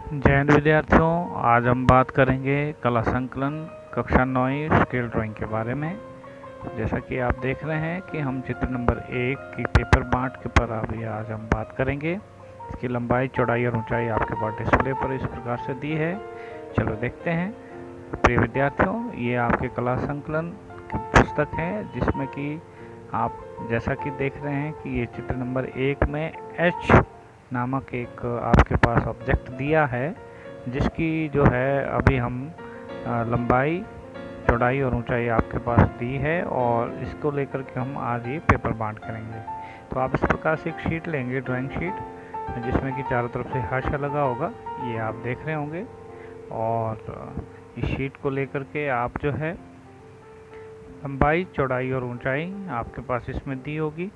जय हिंद विद्यार्थियों, आज हम बात करेंगे कला संकलन कक्षा 9 स्केल ड्राइंग के बारे में। जैसा कि आप देख रहे हैं कि हम चित्र नंबर 1 की पेपर बांट के पर अभी आज हम बात करेंगे। इसकी लंबाई, चौड़ाई और ऊंचाई आपके पास डिस्प्ले पर इस प्रकार से दी है। चलो देखते हैं। प्रिय विद्यार्थियों, ये आपके कला संकलन की पुस्तक है जिसमें कि आप जैसा कि देख रहे हैं कि ये चित्र नंबर 1 में एच नामक एक आपके पास ऑब्जेक्ट दिया है, जिसकी जो है अभी हम लंबाई, चौड़ाई और ऊंचाई आपके पास दी है और इसको लेकर के हम आज ये पेपर बांट करेंगे। तो आप इस प्रकार से एक शीट लेंगे, ड्राइंग शीट, जिसमें कि चारों तरफ से हाशिया लगा होगा, ये आप देख रहे होंगे। और इस शीट को लेकर के आप जो है लंबाई, चौड़ाई और ऊंचाई आपके पास इसमें दी होगी।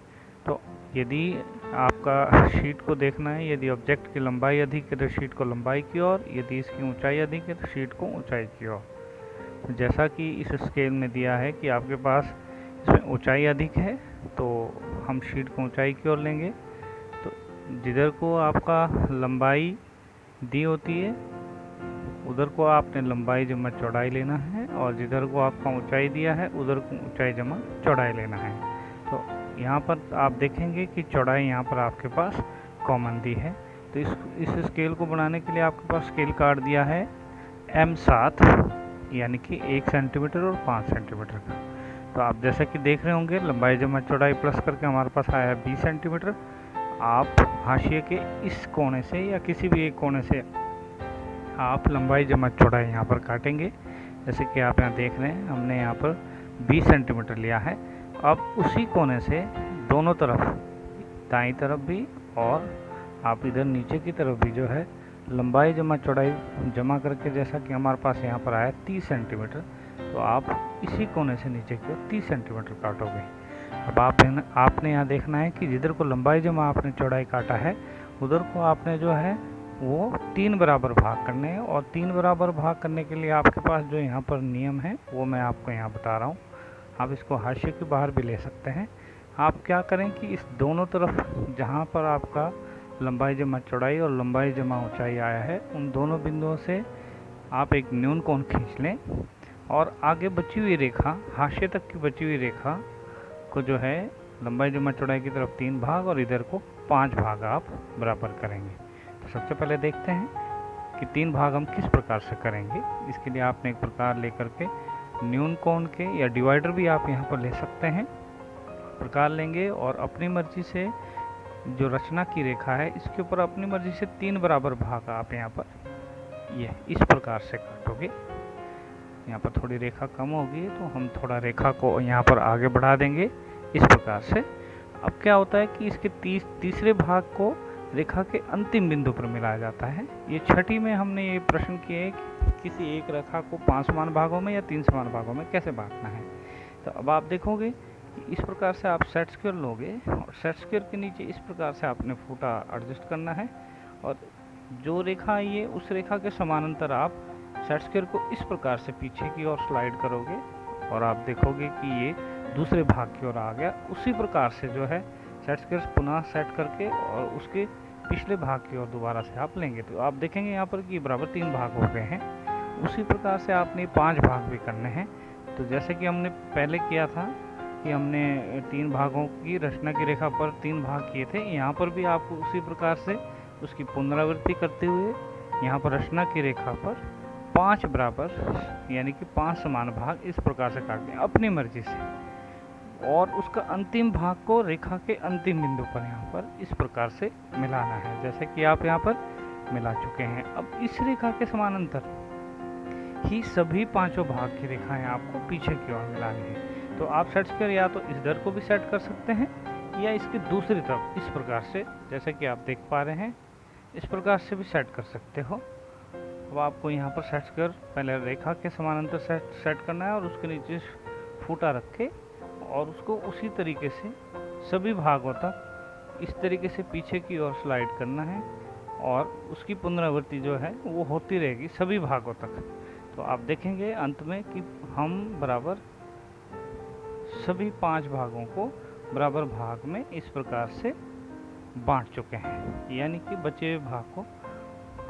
तो यदि आपका शीट को देखना है, यदि ऑब्जेक्ट की लंबाई अधिक है तो शीट को लंबाई की ओर, यदि इसकी ऊंचाई अधिक है तो शीट को ऊंचाई की ओर। जैसा कि इस स्केल में दिया है कि आपके पास इसमें ऊंचाई अधिक है तो हम शीट को ऊंचाई की ओर लेंगे। तो जिधर को आपका लंबाई दी होती है उधर को आपने लंबाई जमा चौड़ाई लेना है, और जिधर को आपका ऊंचाई दिया है उधर को ऊंचाई जमा चौड़ाई लेना है। तो यहाँ पर आप देखेंगे कि चौड़ाई यहाँ पर आपके पास कॉमन दी है। तो इस स्केल को बनाने के लिए आपके पास स्केल कार्ड दिया है M7, यानी कि 1 सेंटीमीटर और 5 सेंटीमीटर का। तो आप जैसा कि देख रहे होंगे, लंबाई जमा चौड़ाई प्लस करके हमारे पास आया है 20 सेंटीमीटर। आप हाशिए के इस कोने से या किसी भी एक कोने से आप लंबाई जमा चौड़ाई यहाँ पर काटेंगे। जैसे कि आप यहाँ देख रहे हैं, हमने यहाँ पर 20 सेंटीमीटर लिया है। अब उसी कोने से दोनों तरफ, दाईं तरफ भी और आप इधर नीचे की तरफ भी जो है लंबाई जमा चौड़ाई जमा करके, जैसा कि हमारे पास यहाँ पर आया 30 सेंटीमीटर, तो आप इसी कोने से नीचे की ओर 30 सेंटीमीटर काटोगे। अब आपने यहाँ देखना है कि जिधर को लंबाई जमा आपने चौड़ाई काटा है उधर को आपने जो है वो 3 बराबर भाग करने हैं। और 3 बराबर भाग करने के लिए आपके पास जो यहाँ पर नियम है वो मैं आपको यहाँ बता रहा हूँ। आप इसको हाशिए के बाहर भी ले सकते हैं। आप क्या करें कि इस दोनों तरफ जहाँ पर आपका लंबाई जमा चौड़ाई और लंबाई जमा ऊंचाई आया है, उन दोनों बिंदुओं से आप एक न्यून कोण खींच लें और आगे बची हुई रेखा, हाशिए तक की बची हुई रेखा को जो है लंबाई जमा चौड़ाई की तरफ 3 भाग और इधर को 5 भाग आप बराबर करेंगे। तो सबसे पहले देखते हैं कि 3 भाग हम किस प्रकार से करेंगे। इसके लिए आपने एक प्रकार लेकर के न्यून कोण के, या डिवाइडर भी आप यहाँ पर ले सकते हैं, प्रकार लेंगे और अपनी मर्जी से जो रचना की रेखा है इसके ऊपर अपनी मर्जी से 3 बराबर भाग आप यहाँ पर ये इस प्रकार से काटोगे। यहाँ पर थोड़ी रेखा कम होगी तो हम थोड़ा रेखा को यहाँ पर आगे बढ़ा देंगे इस प्रकार से। अब क्या होता है कि इसके तीसरे भाग को रेखा के अंतिम बिंदु पर मिलाया जाता है। ये छठी में हमने ये प्रश्न किए कि किसी एक रेखा को 5 समान भागों में या 3 समान भागों में कैसे बांटना है। तो अब आप देखोगे कि इस प्रकार से आप सेट स्क्वायर लोगे और सेट स्क्वायर के नीचे इस प्रकार से आपने फूटा एडजस्ट करना है, और जो रेखा ये उस रेखा के समानांतर आप सेट स्क्वायर को इस प्रकार से पीछे की ओर स्लाइड करोगे और आप देखोगे कि ये दूसरे भाग की ओर आ गया। उसी प्रकार से जो है सेट स्क्वायर पुनः सेट करके और उसके पिछले भाग की ओर दोबारा से आप लेंगे तो आप देखेंगे यहाँ पर कि बराबर 3 भाग हो गए हैं। उसी प्रकार से आपने 5 भाग भी करने हैं। तो जैसे कि हमने पहले किया था कि हमने 3 भागों की रचना की रेखा पर 3 भाग किए थे, यहाँ पर भी आपको उसी प्रकार से उसकी पुनरावृत्ति करते हुए यहाँ पर रचना की रेखा पर 5 बराबर यानी कि 5 समान भाग इस प्रकार से काटने हैं अपनी मर्जी से, और उसका अंतिम भाग को रेखा के अंतिम बिंदु पर यहाँ पर इस प्रकार से मिलाना है, जैसे कि आप यहाँ पर मिला चुके हैं। अब इस रेखा के समानांतर ही सभी 5 भाग की रेखाएं आपको पीछे की ओर मिलानी है। तो आप सेट स्क्वायर या तो इस दर को भी सेट कर सकते हैं या इसकी दूसरी तरफ इस प्रकार से, जैसे कि आप देख पा रहे हैं, इस प्रकार से भी सेट कर सकते हो। अब आपको यहाँ पर सेट स्क्वायर पहले रेखा के समानांतर सेट करना है और उसके नीचे फूटा रख के और उसको उसी तरीके से सभी भागों तक इस तरीके से पीछे की ओर स्लाइड करना है, और उसकी पुनरावृत्ति जो है वो होती रहेगी सभी भागों तक। तो आप देखेंगे अंत में कि हम बराबर सभी 5 भागों को बराबर भाग में इस प्रकार से बांट चुके हैं, यानी कि बचे हुए भाग को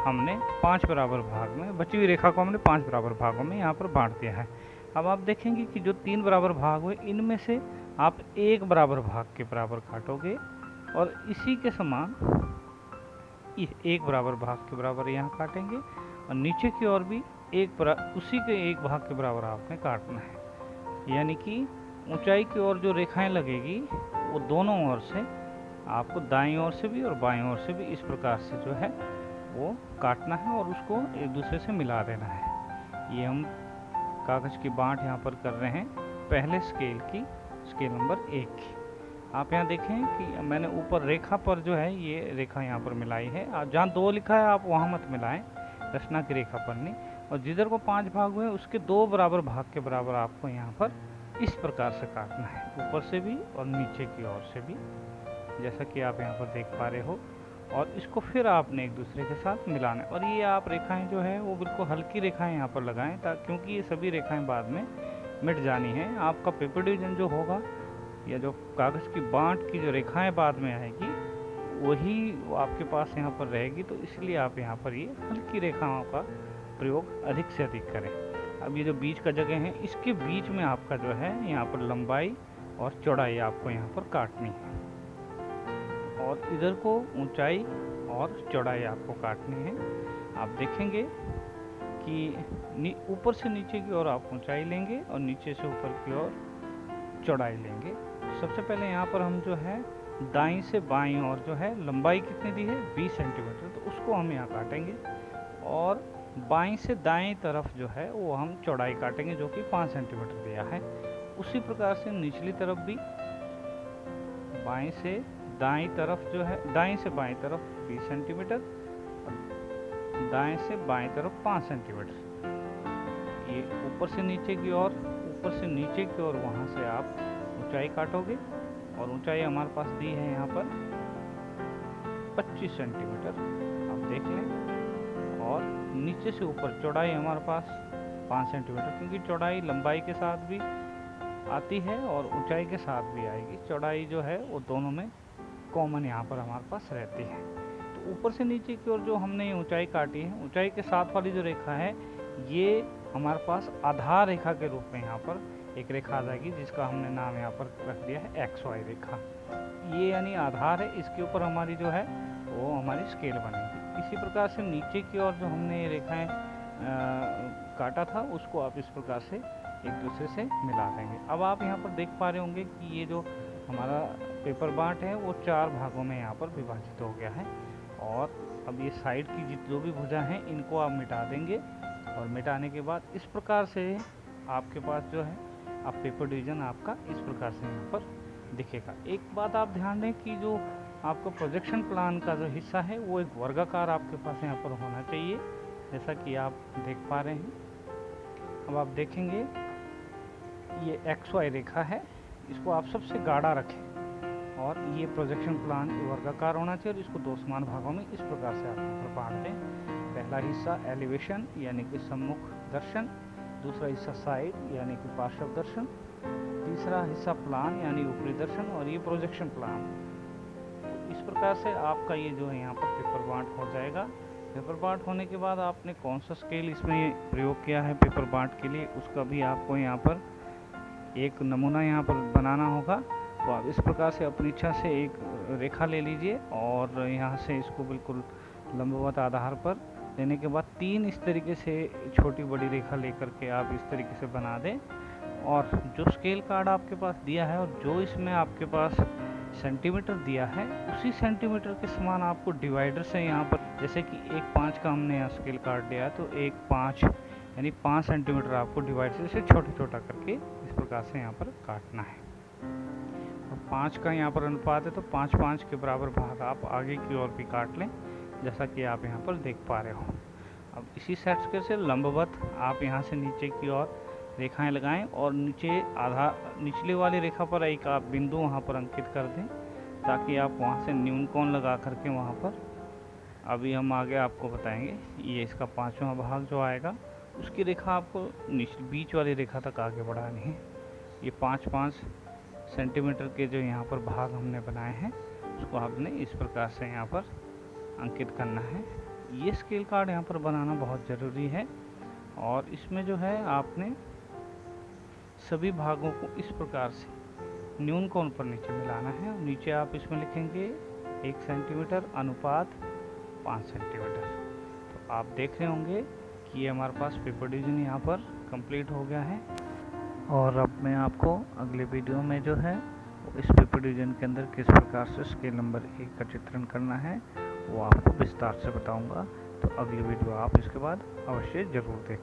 हमने 5 बराबर भाग में, बची हुई रेखा को हमने 5 बराबर भागों में यहाँ पर बांट दिया है। अब आप देखेंगे कि जो 3 बराबर भाग हुए, इनमें से आप 1 बराबर भाग के बराबर काटोगे और इसी के समान 1 बराबर भाग के बराबर यहाँ काटेंगे और नीचे की ओर भी उसी के 1 भाग के बराबर आपने काटना है। यानी कि ऊंचाई की ओर जो रेखाएं लगेगी वो दोनों ओर से आपको, दाईं ओर से भी और बाईं ओर से भी, इस प्रकार से जो है वो काटना है और उसको एक दूसरे से मिला देना है। ये हम कागज़ की बांट यहाँ पर कर रहे हैं पहले स्केल नंबर 1 की। आप यहाँ देखें कि मैंने ऊपर रेखा पर जो है ये रेखा यहाँ पर मिलाई है। आप जहाँ 2 लिखा है आप वहाँ मत मिलाएं, रचना की रेखा पर नहीं। और जिधर को 5 भाग हुए उसके 2 बराबर भाग के बराबर आपको यहाँ पर इस प्रकार से काटना है, ऊपर से भी और नीचे की ओर से भी, जैसा कि आप यहाँ पर देख पा रहे हो। और इसको फिर आपने एक दूसरे के साथ मिलाना है। और ये आप रेखाएं जो है वो बिल्कुल हल्की रेखाएं यहाँ पर लगाएं, क्योंकि ये सभी रेखाएं बाद में मिट जानी है। आपका पेपर डिवीजन जो होगा या जो कागज़ की बांट की जो रेखाएं बाद में आएगी वही आपके पास यहाँ पर रहेगी, तो इसलिए आप यहाँ पर ये हल्की रेखाओं का प्रयोग अधिक से अधिक करें। अब ये जो बीच का जगह है, इसके बीच में आपका जो है यहाँ पर लंबाई और चौड़ाई आपको यहाँ पर काटनी है और इधर को ऊंचाई और चौड़ाई आपको काटनी है। आप देखेंगे कि ऊपर से नीचे की ओर आप ऊंचाई लेंगे और नीचे से ऊपर की ओर चौड़ाई लेंगे। सबसे पहले यहाँ पर हम जो है दाईं से बाईं ओर जो है लंबाई कितनी दी है 20 सेंटीमीटर, तो उसको हम यहाँ काटेंगे। और बाईं से दाएं तरफ जो है वो हम चौड़ाई काटेंगे जो कि 5 सेंटीमीटर दिया है। उसी प्रकार से निचली तरफ भी बाईं से दाईं तरफ जो है, दाईं से बाईं तरफ 20 सेंटीमीटर और दाएं से बाईं तरफ 5 सेंटीमीटर। ये ऊपर से नीचे की ओर, ऊपर से नीचे की ओर वहाँ से आप ऊंचाई काटोगे और ऊंचाई हमारे पास दी है यहाँ पर 25 सेंटीमीटर, आप देख लें। और नीचे से ऊपर चौड़ाई हमारे पास 5 सेंटीमीटर, क्योंकि चौड़ाई लंबाई के साथ भी आती है और ऊंचाई के साथ भी आएगी। चौड़ाई जो है वो दोनों में कॉमन यहाँ पर हमारे पास रहती है। तो ऊपर से नीचे की ओर जो हमने ऊंचाई काटी है, ऊंचाई के साथ वाली जो रेखा है ये हमारे पास आधार रेखा के रूप में यहाँ पर एक रेखा आ जाएगी, जिसका हमने नाम यहाँ पर रख दिया है XY रेखा। ये यानी आधार है, इसके ऊपर हमारी जो है वो हमारी स्केल बनेगी। इसी प्रकार से नीचे की ओर जो हमने ये रेखाएं काटा था उसको आप इस प्रकार से एक दूसरे से मिला देंगे। अब आप यहाँ पर देख पा रहे होंगे कि ये जो हमारा पेपर बांट है वो 4 भागों में यहाँ पर विभाजित हो गया है। और अब ये साइड की जो भी भुजा हैं इनको आप मिटा देंगे और मिटाने के बाद इस प्रकार से आपके पास जो है आप पेपर डिवीजन आपका इस प्रकार से यहाँ पर दिखेगा। एक बात आप ध्यान दें कि जो आपका प्रोजेक्शन प्लान का जो हिस्सा है वो एक वर्गाकार आपके पास यहाँ पर होना चाहिए, जैसा कि आप देख पा रहे हैं। अब आप देखेंगे ये XY रेखा है, इसको आप सबसे गाढ़ा रखें और ये प्रोजेक्शन प्लान वर्गाकार होना चाहिए और इसको 2 समान भागों में इस प्रकार से आप यहाँ पर बांट दें। पहला हिस्सा एलिवेशन यानी कि सम्मुख दर्शन, दूसरा हिस्सा साइड यानी कि पार्श्व दर्शन, तीसरा हिस्सा प्लान यानी ऊपरी दर्शन और ये प्रोजेक्शन प्लान। तो इस प्रकार से आपका ये जो है यहाँ पर पेपर बांट हो जाएगा। पेपर बांट होने के बाद आपने कौन सा स्केल इसमें प्रयोग किया है पेपर बांट के लिए, उसका भी आपको यहाँ पर एक नमूना यहाँ पर बनाना होगा। तो आप इस प्रकार से अपनी इच्छा से एक रेखा ले लीजिए और यहाँ से इसको बिल्कुल लंबवत आधार पर लेने के बाद 3 इस तरीके से छोटी बड़ी रेखा लेकर के आप इस तरीके से बना दें। और जो स्केल कार्ड आपके पास दिया है और जो इसमें आपके पास सेंटीमीटर दिया है उसी सेंटीमीटर के समान आपको डिवाइडर से यहाँ पर, जैसे कि 1/5 का हमने यहाँ स्केल कार्ड लिया तो 1/5 यानी 5 सेंटीमीटर आपको डिवाइडर से छोटा करके इस प्रकार से यहाँ पर काटना है। और 5 का यहाँ पर अनुपात है तो 5/5 के बराबर भाग आप आगे की ओर भी काट लें, जैसा कि आप यहाँ पर देख पा रहे हो। अब इसी सेट स्केल से लंबवत आप यहाँ से नीचे की ओर रेखाएं लगाएं और निचले वाली रेखा पर एक आप बिंदु वहाँ पर अंकित कर दें, ताकि आप वहाँ से न्यून कोण लगा करके वहाँ पर, अभी हम आगे आपको बताएंगे, ये इसका 5वां भाग जो आएगा उसकी रेखा आपको बीच वाली रेखा तक आगे बढ़ानी है। ये 5/5 सेंटीमीटर के जो यहाँ पर भाग हमने बनाए हैं उसको आपने इस प्रकार से यहाँ पर अंकित करना है। ये स्केल कार्ड यहाँ पर बनाना बहुत ज़रूरी है। और इसमें जो है आपने सभी भागों को इस प्रकार से न्यून कोण पर नीचे मिलाना है। नीचे आप इसमें लिखेंगे 1 सेंटीमीटर अनुपात 5 सेंटीमीटर। तो आप देख रहे होंगे कि ये हमारे पास पेपर डिवीजन यहाँ पर कंप्लीट हो गया है। और अब मैं आपको अगले वीडियो में जो है इस पेपर डिवीजन के अंदर किस प्रकार से स्केल नंबर 1 का चित्रण करना है वो आपको विस्तार से बताऊंगा। तो अगली वीडियो आप इसके बाद अवश्य ज़रूर देखें।